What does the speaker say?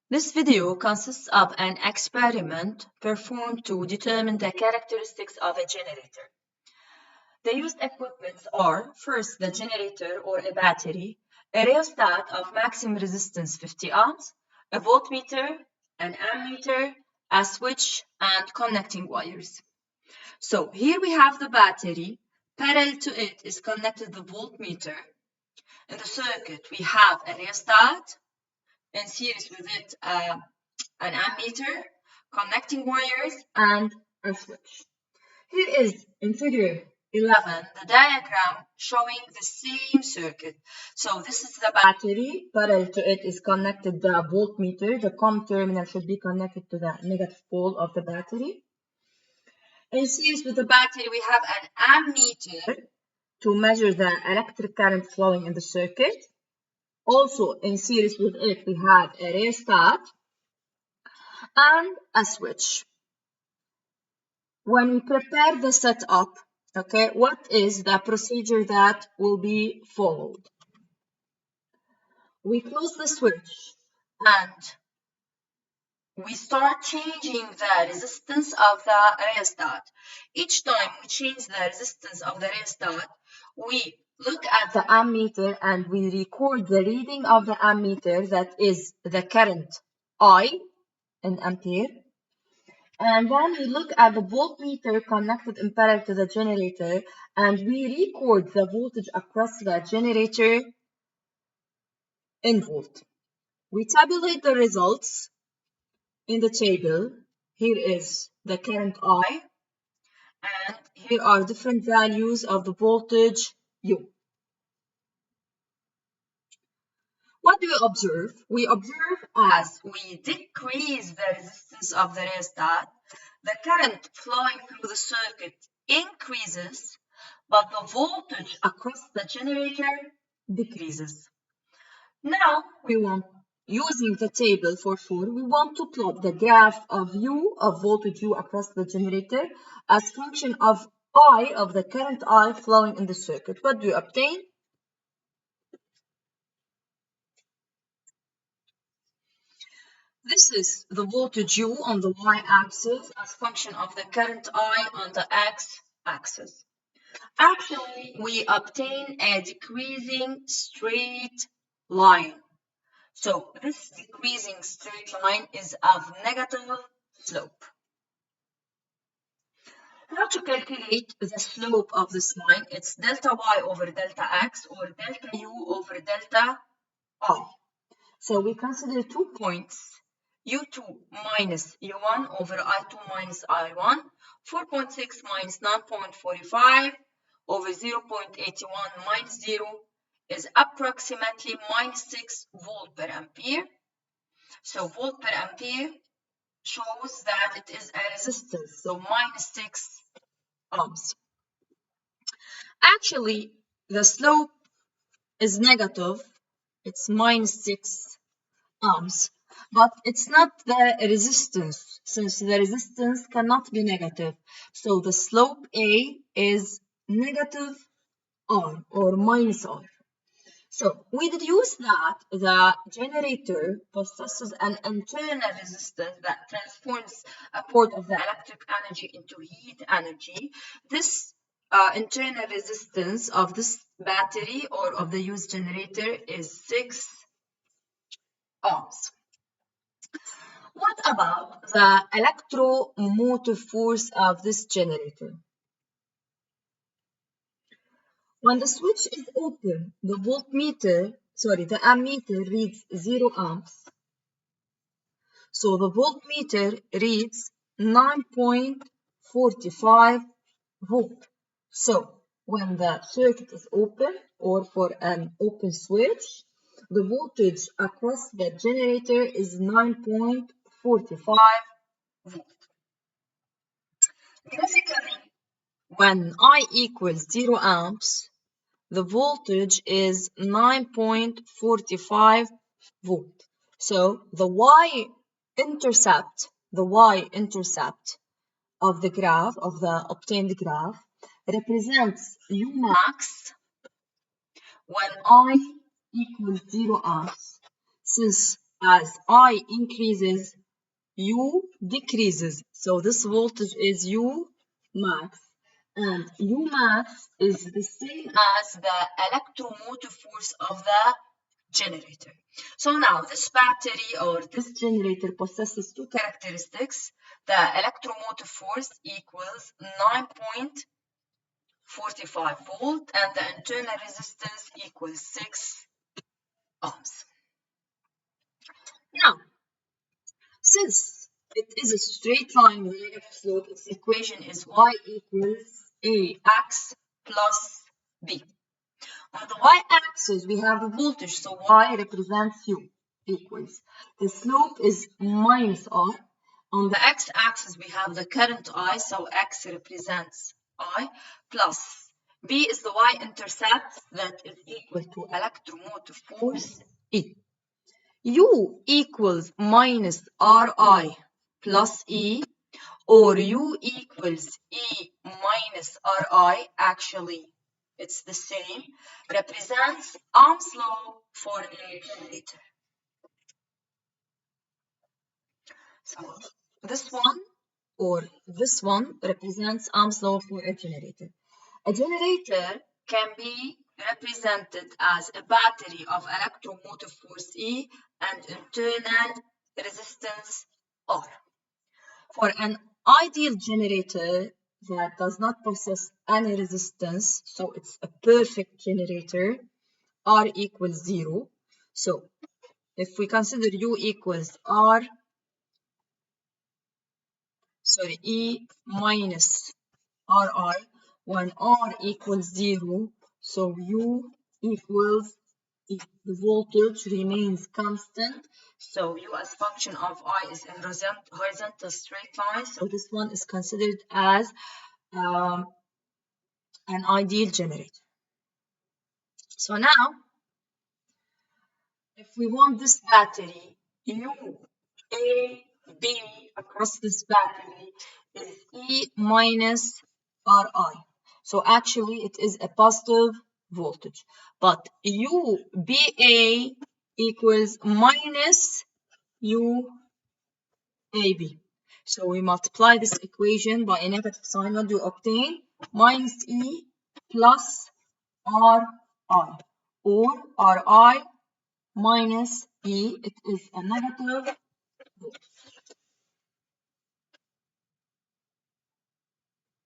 This video consists of an experiment performed to determine the characteristics of a generator. The used equipment are, first, the generator or a battery, a rheostat of maximum resistance 50 ohms, a voltmeter, an ammeter, a switch, and connecting wires. So here we have the battery. Parallel to it is connected the voltmeter. In the circuit, we have a rheostat. In series with it, an ammeter, connecting wires, and a switch. Here is in figure 11 the diagram showing the same circuit. So this is the battery. Parallel to it is connected the voltmeter. The COM terminal should be connected to the negative pole of the battery. In series with the battery, we have an ammeter to measure the electric current flowing in the circuit. Also in series with it, we have a rheostat and a switch. When we prepare the setup, okay, what is the procedure that will be followed? We close the switch and we start changing the resistance of the rheostat. Each time we change the resistance of the rheostat, we look at the ammeter and we record the reading of the ammeter, that is the current I in ampere. And then we look at the voltmeter connected in parallel to the generator, and we record the voltage across the generator in volt. We tabulate the results in the table. Here is the current I, and here are different values of the voltage U. What do we observe? We observe as we decrease the resistance of the rheostat, the current flowing through the circuit increases, but the voltage across the generator decreases. Now we want, using the table for sure, we want to plot the graph of U, of voltage U across the generator, as function of I, of the current I flowing in the circuit. What do you obtain? This is the voltage U on the y-axis as function of the current I on the x-axis. Actually, we obtain a decreasing straight line. So this decreasing straight line is of negative slope. How to calculate the slope of this line? It's delta y over delta x, or delta u over delta I. So we consider 2 points, u2 minus u1 over i2 minus i1, 4.6 minus 9.45 over 0.81 minus 0 is approximately minus 6 volt per ampere. So volt per ampere shows that it is a resistance, so minus 6 ohms. Actually, the slope is negative. It's minus 6 ohms. But it's not the resistance, since the resistance cannot be negative. So the slope A is negative R, or minus R. So we deduce that the generator possesses an internal resistance that transforms a part of the electric energy into heat energy. This internal resistance of this battery or of the used generator is 6 ohms. What about the electromotive force of this generator? When the switch is open, the ammeter reads 0 ohms. So the voltmeter reads 9.45 volt. So when the circuit is open, or for an open switch, the voltage across the generator is 9.45 volt. Graphically, when I equals 0 amps, the voltage is 9.45 volt. So the y-intercept of the graph, of the obtained graph, represents U max when I equals 0 amps. Since As I increases, U decreases. So this voltage is U max. And U max is the same as the electromotive force of the generator. So now this battery or this generator possesses two characteristics. The electromotive force equals 9.45 volt and the internal resistance equals 6 ohms. Now, since it is a straight line with a negative slope, its equation is y equals ax plus b. On the y-axis, we have the voltage, so y represents u equals. The slope is minus r. On the x-axis, we have the current I, so x represents I, plus b is the y-intercept that is equal to electromotive force E. U equals minus Ri plus E, or U equals E minus Ri, actually it's the same, represents Ohm's law for a generator. So this one represents Ohm's law for a generator. A generator can be represented as a battery of electromotive force E and internal resistance R. For an ideal generator that does not possess any resistance, so it's a perfect generator, R equals 0. So if we consider U equals E minus Ri, when R equals 0, so U equals E. The voltage remains constant, so U as function of I is in horizontal straight line, so this one is considered as an ideal generator. So now, if we want this battery, U, A, B across this battery is E minus Ri. So actually it is a positive voltage. But UBA equals minus UAB. So we multiply this equation by a negative sign. What do you obtain? Minus E plus Ri, or Ri minus E. It is a negative voltage.